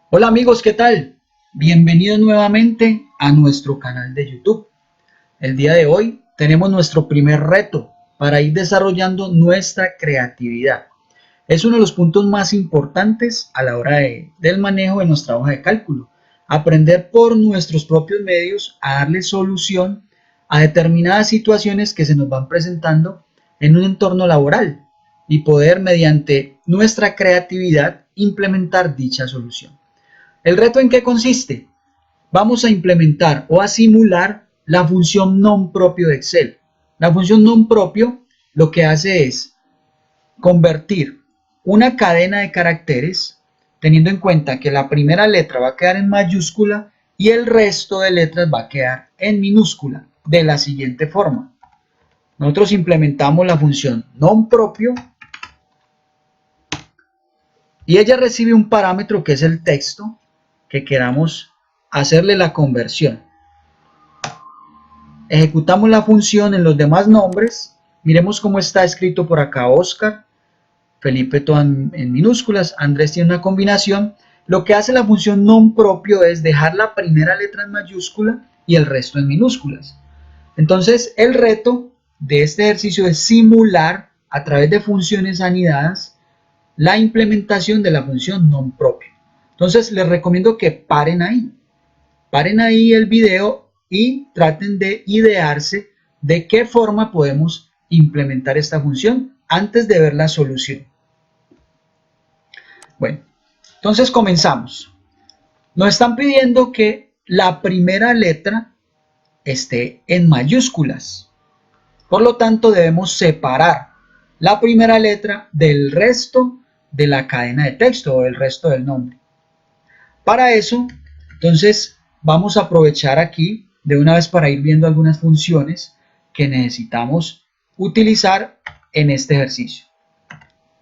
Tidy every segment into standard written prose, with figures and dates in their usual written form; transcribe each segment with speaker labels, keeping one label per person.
Speaker 1: Hola amigos, ¿qué tal? Bienvenidos nuevamente a nuestro canal de YouTube. El día de hoy tenemos nuestro primer reto para ir desarrollando nuestra creatividad. Es uno de los puntos más importantes a la hora del manejo de nuestra hoja de cálculo. Aprender por nuestros propios medios a darle solución a determinadas situaciones que se nos van presentando en un entorno laboral y poder mediante nuestra creatividad implementar dicha solución. ¿El reto en qué consiste? Vamos a implementar o a simular la función non propio de Excel. La función non propio lo que hace es convertir una cadena de caracteres teniendo en cuenta que la primera letra va a quedar en mayúscula y el resto de letras va a quedar en minúscula de la siguiente forma. Nosotros implementamos la función non propio y ella recibe un parámetro que es el texto que queramos hacerle la conversión. Ejecutamos la función en los demás nombres. Miremos cómo está escrito por acá Oscar, Felipe todo en minúsculas, Andrés tiene una combinación. Lo que hace la función non propio es dejar la primera letra en mayúscula y el resto en minúsculas. Entonces el reto de este ejercicio es simular a través de funciones anidadas la implementación de la función non propio. Entonces les recomiendo que paren ahí el video y traten de idearse de qué forma podemos implementar esta función antes de ver la solución. Bueno, entonces comenzamos. Nos están pidiendo que la primera letra esté en mayúsculas. Por lo tanto, debemos separar la primera letra del resto de la cadena de texto o del resto del nombre. Para eso, entonces, vamos a aprovechar aquí de una vez para ir viendo algunas funciones que necesitamos utilizar en este ejercicio.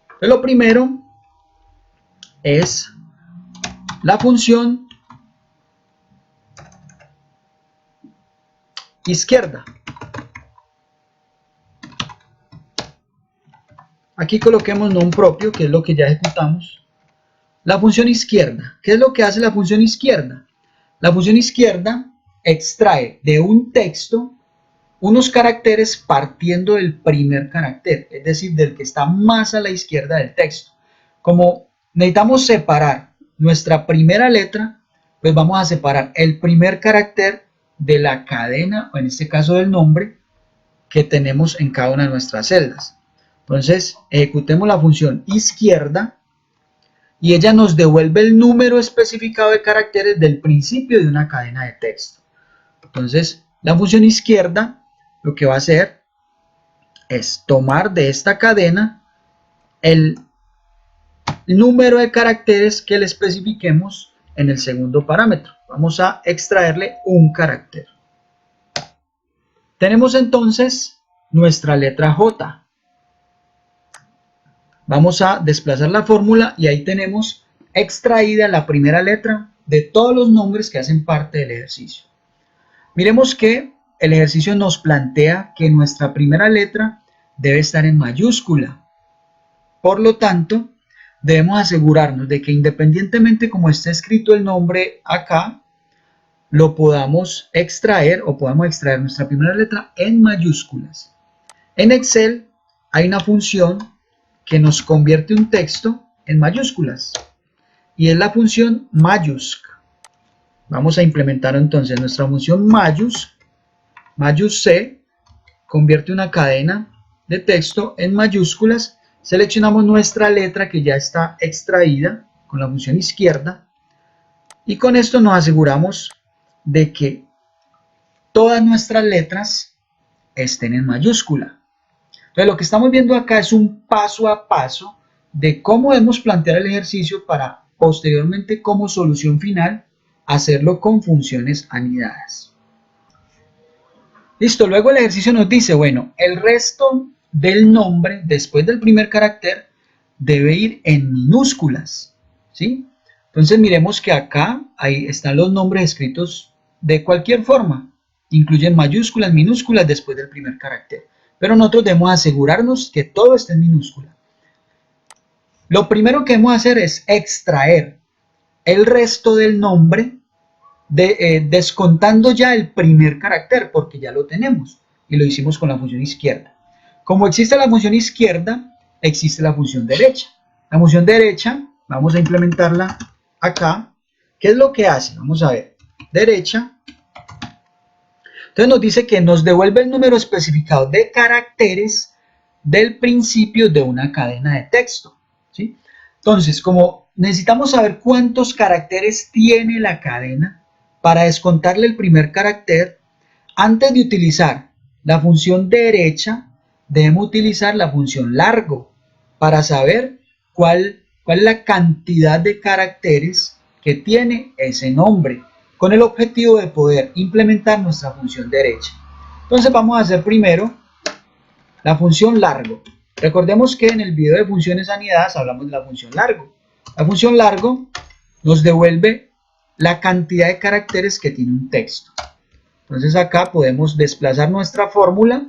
Speaker 1: Entonces, lo primero es la función izquierda. Aquí coloquemos non propio, que es lo que ya ejecutamos. La función izquierda. ¿Qué es lo que hace la función izquierda? La función izquierda extrae de un texto unos caracteres partiendo del primer carácter, es decir, del que está más a la izquierda del texto. Como necesitamos separar nuestra primera letra, pues vamos a separar el primer carácter de la cadena, o en este caso del nombre, que tenemos en cada una de nuestras celdas. Entonces, ejecutemos la función izquierda y ella nos devuelve el número especificado de caracteres del principio de una cadena de texto. Entonces, la función izquierda lo que va a hacer es tomar de esta cadena el número de caracteres que le especifiquemos en el segundo parámetro. Vamos a extraerle un carácter. Tenemos entonces nuestra letra J. Vamos a desplazar la fórmula y ahí tenemos extraída la primera letra de todos los nombres que hacen parte del ejercicio. Miremos que el ejercicio nos plantea que nuestra primera letra debe estar en mayúscula. Por lo tanto, debemos asegurarnos de que independientemente como esté escrito el nombre acá, lo podamos extraer o podamos extraer nuestra primera letra en mayúsculas. En Excel hay una función que nos convierte un texto en mayúsculas y es la función mayusc. Vamos a implementar entonces nuestra función mayusc C convierte una cadena de texto en mayúsculas. Seleccionamos nuestra letra que ya está extraída con la función izquierda y con esto nos aseguramos de que todas nuestras letras estén en mayúscula. Entonces lo que estamos viendo acá es un paso a paso de cómo debemos plantear el ejercicio para posteriormente como solución final hacerlo con funciones anidadas. Listo, luego el ejercicio nos dice, bueno, el resto del nombre después del primer carácter debe ir en minúsculas, ¿sí? Entonces miremos que acá ahí están los nombres escritos de cualquier forma, incluyen mayúsculas, minúsculas después del primer carácter, pero nosotros debemos asegurarnos que todo esté en minúscula. Lo primero que debemos hacer es extraer el resto del nombre, descontando ya el primer carácter, porque ya lo tenemos y lo hicimos con la función izquierda. Como existe la función izquierda, existe la función derecha. La función derecha, vamos a implementarla acá. ¿Qué es lo que hace? Vamos a ver. Derecha. Entonces nos dice que nos devuelve el número especificado de caracteres del principio de una cadena de texto, ¿sí? Entonces, como necesitamos saber cuántos caracteres tiene la cadena, para descontarle el primer carácter, antes de utilizar la función derecha, debemos utilizar la función largo para saber cuál es la cantidad de caracteres que tiene ese nombre, con el objetivo de poder implementar nuestra función derecha. Entonces vamos a hacer primero la función largo. Recordemos que en el video de funciones anidadas hablamos de la función largo. La función largo nos devuelve la cantidad de caracteres que tiene un texto. Entonces acá podemos desplazar nuestra fórmula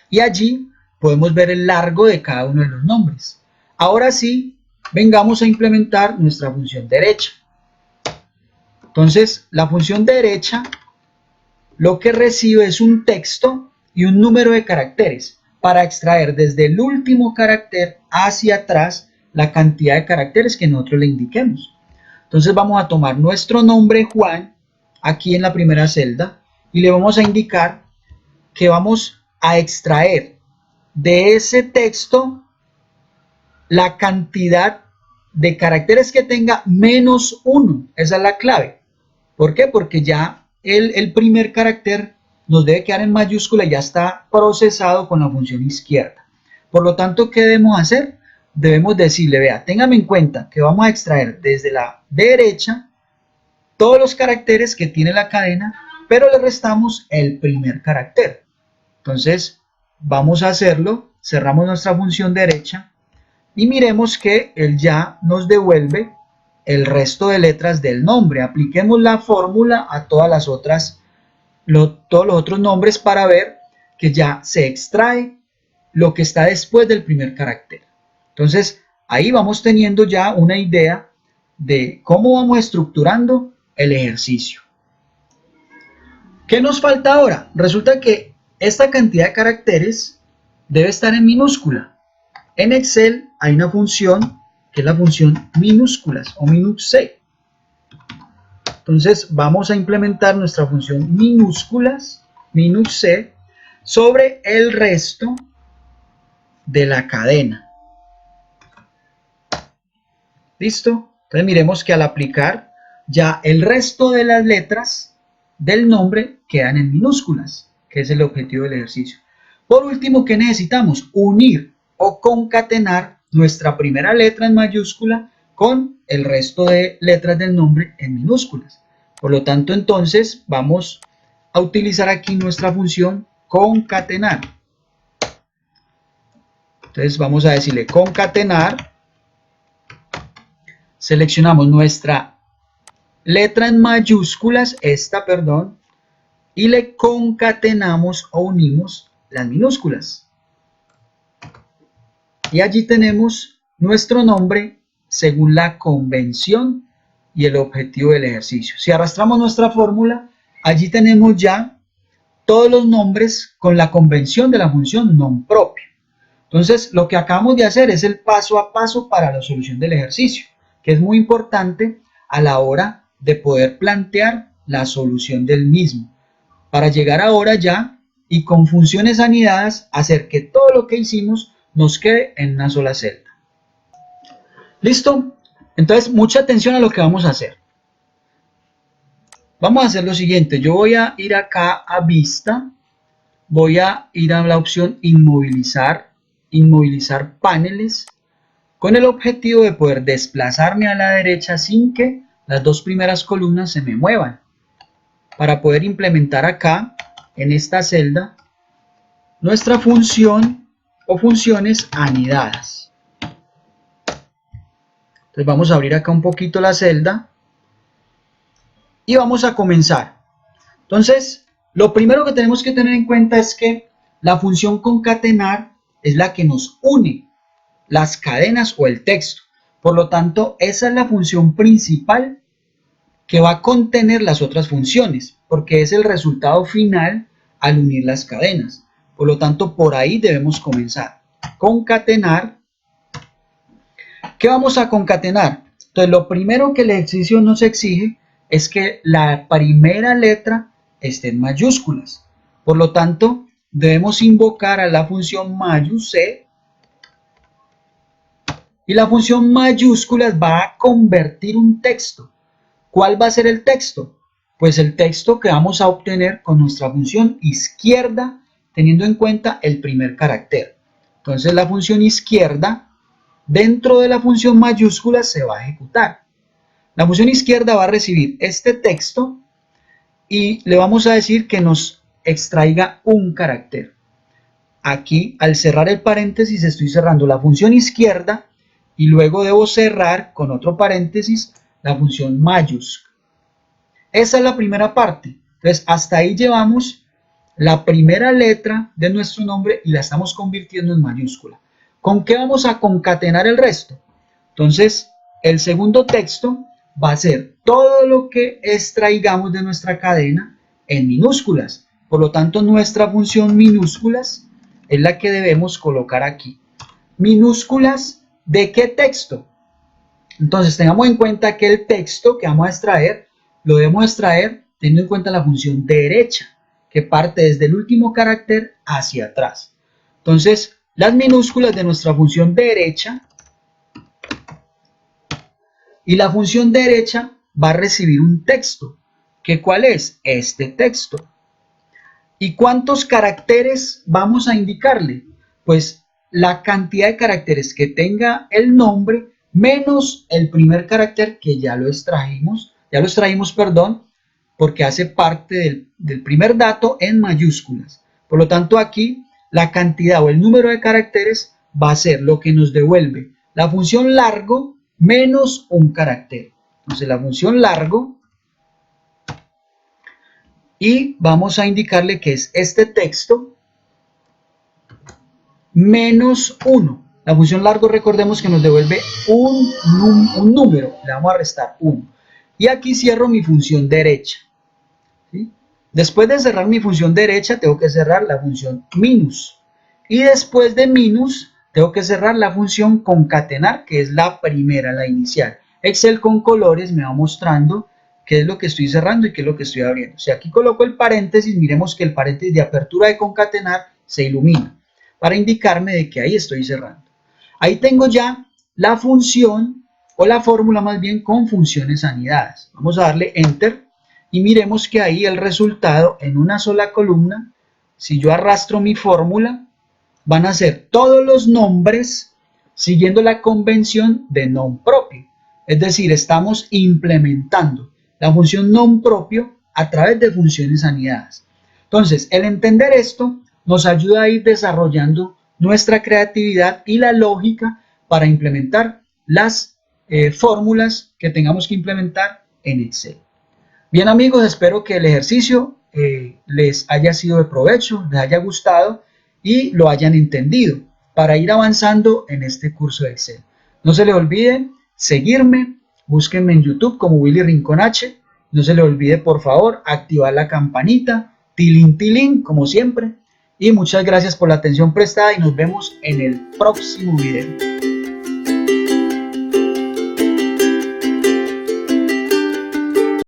Speaker 1: y allí podemos ver el largo de cada uno de los nombres. Ahora sí, vengamos a implementar nuestra función derecha. Entonces, la función derecha lo que recibe es un texto y un número de caracteres para extraer desde el último carácter hacia atrás la cantidad de caracteres que nosotros le indiquemos. Entonces vamos a tomar nuestro nombre Juan aquí en la primera celda y le vamos a indicar que vamos a extraer de ese texto la cantidad de caracteres que tenga menos 1. Esa es la clave. ¿Por qué? Porque ya el primer carácter nos debe quedar en mayúscula y ya está procesado con la función izquierda. Por lo tanto, ¿qué debemos hacer? Debemos decirle, vea, téngame en cuenta que vamos a extraer desde la derecha todos los caracteres que tiene la cadena, pero le restamos el primer carácter. Entonces, vamos a hacerlo, cerramos nuestra función derecha y miremos que él ya nos devuelve el resto de letras del nombre. Apliquemos la fórmula a todas las otras, todos los otros nombres para ver que ya se extrae lo que está después del primer carácter. Entonces, ahí vamos teniendo ya una idea de cómo vamos estructurando el ejercicio. ¿Qué nos falta ahora? Resulta que esta cantidad de caracteres debe estar en minúscula. En Excel hay una función que es la función minúsculas o minusc. Entonces vamos a implementar nuestra función minúsculas, minusc, sobre el resto de la cadena. ¿Listo? Entonces miremos que al aplicar ya el resto de las letras del nombre quedan en minúsculas, que es el objetivo del ejercicio. Por último, ¿qué necesitamos? Unir o concatenar nuestra primera letra en mayúscula con el resto de letras del nombre en minúsculas. Por lo tanto, entonces vamos a utilizar aquí nuestra función concatenar. Entonces vamos a decirle concatenar, seleccionamos nuestra letra en mayúsculas, y le concatenamos o unimos las minúsculas. Y allí tenemos nuestro nombre según la convención y el objetivo del ejercicio. Si arrastramos nuestra fórmula, allí tenemos ya todos los nombres con la convención de la función non propio. Entonces, lo que acabamos de hacer es el paso a paso para la solución del ejercicio, que es muy importante a la hora de poder plantear la solución del mismo, para llegar ahora ya y con funciones anidadas hacer que todo lo que hicimos nos quede en una sola celda. ¿Listo? Entonces, mucha atención a lo que vamos a hacer. Vamos a hacer lo siguiente. Yo voy a ir acá a vista. Voy a ir a la opción inmovilizar paneles, con el objetivo de poder desplazarme a la derecha sin que las dos primeras columnas se me muevan, para poder implementar acá en esta celda nuestra función o funciones anidadas. Entonces vamos a abrir acá un poquito la celda y vamos a comenzar. Entonces, lo primero que tenemos que tener en cuenta es que la función concatenar es la que nos une las cadenas o el texto. Por lo tanto, esa es la función principal que va a contener las otras funciones, porque es el resultado final al unir las cadenas. Por lo tanto, por ahí debemos comenzar. Concatenar. ¿Qué vamos a concatenar? Entonces, lo primero que el ejercicio nos exige es que la primera letra esté en mayúsculas. Por lo tanto, debemos invocar a la función mayúscula y la función mayúsculas va a convertir un texto. ¿Cuál va a ser el texto? Pues el texto que vamos a obtener con nuestra función izquierda, teniendo en cuenta el primer carácter. Entonces la función izquierda, dentro de la función mayúscula, se va a ejecutar. La función izquierda va a recibir este texto y le vamos a decir que nos extraiga un carácter. Aquí, al cerrar el paréntesis, estoy cerrando la función izquierda y luego debo cerrar con otro paréntesis la función mayúscula. Esa es la primera parte. Entonces, hasta ahí llevamos la primera letra de nuestro nombre y la estamos convirtiendo en mayúscula. ¿Con qué vamos a concatenar el resto? Entonces, el segundo texto va a ser todo lo que extraigamos de nuestra cadena en minúsculas. Por lo tanto, nuestra función minúsculas es la que debemos colocar aquí. ¿Minúsculas de qué texto? Entonces, tengamos en cuenta que el texto que vamos a extraer, lo debemos extraer teniendo en cuenta la función derecha, que parte desde el último carácter hacia atrás. Entonces, las minúsculas de nuestra función derecha y la función derecha va a recibir un texto. ¿Que cuál es? Este texto. ¿Y cuántos caracteres vamos a indicarle? Pues la cantidad de caracteres que tenga el nombre menos el primer carácter que ya lo extraímos, porque hace parte del primer dato en mayúsculas. Por lo tanto, aquí la cantidad o el número de caracteres va a ser lo que nos devuelve la función largo menos un carácter. Entonces, la función largo, y vamos a indicarle que es este texto menos 1. La función largo, recordemos que nos devuelve un número, le vamos a restar 1. Y aquí cierro mi función derecha. ¿Sí? Después de cerrar mi función derecha, tengo que cerrar la función minus. Y después de minus, tengo que cerrar la función concatenar, que es la primera, la inicial. Excel con colores me va mostrando qué es lo que estoy cerrando y qué es lo que estoy abriendo. Si aquí coloco el paréntesis, miremos que el paréntesis de apertura de concatenar se ilumina para indicarme de que ahí estoy cerrando. Ahí tengo ya la función o la fórmula más bien con funciones anidadas. Vamos a darle Enter y miremos que ahí el resultado en una sola columna, si yo arrastro mi fórmula, van a ser todos los nombres siguiendo la convención de nom propio. Es decir, estamos implementando la función nom propio a través de funciones anidadas. Entonces, el entender esto nos ayuda a ir desarrollando nuestra creatividad y la lógica para implementar las fórmulas que tengamos que implementar en Excel. Bien amigos, espero que el ejercicio les haya sido de provecho, les haya gustado y lo hayan entendido para ir avanzando en este curso de Excel. No se les olvide seguirme, búsquenme en YouTube como Willy Rincón H. No se les olvide por favor activar la campanita, tilín tilín como siempre. Y muchas gracias por la atención prestada y nos vemos en el próximo video.